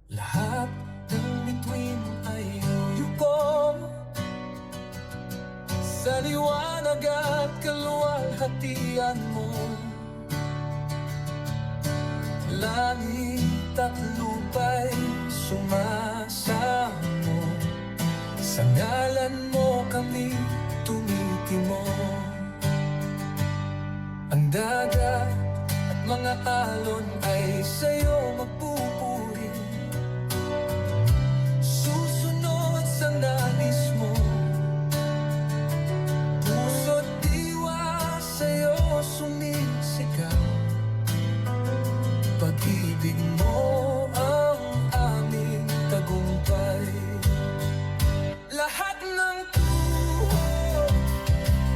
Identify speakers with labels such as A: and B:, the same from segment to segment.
A: Lahat ng bituin ay yuko sa liwanag at kaluwalhatian mo. Langit at lupa'y sumasamo, sa ngalan mo kami tumitimo. Ang dagat at mga alon ay sa'yo magpupuri, susunod sa nais mo. Puso't diwa sa'yo sumisigaw, pag-ibig mo ang aming tagumpay. Lahat ng tuhod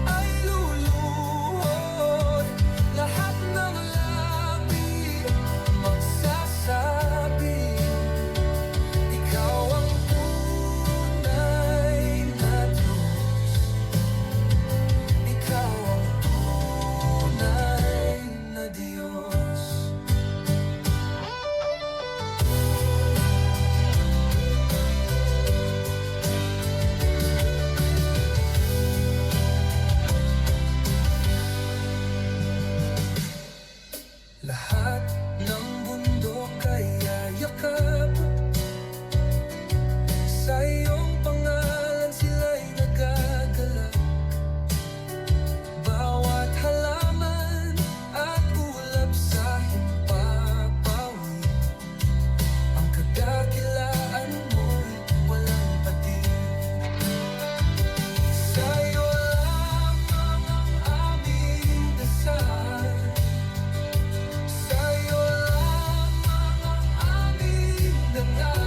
A: ay luluhod, lahat ng labi magsasabi, ikaw ang tunay na Diyos, ikaw ang tunay na Diyos. Lahat ng bundok ay yayakap, sa iyong pangalan sila'y nagagalak. Bawat halaman at ulap sa himpapawid, ang kadakilaan mo'y walang patid. Sa'yo lamang ang aming dasal, sa'yo lamang ang aming dangal.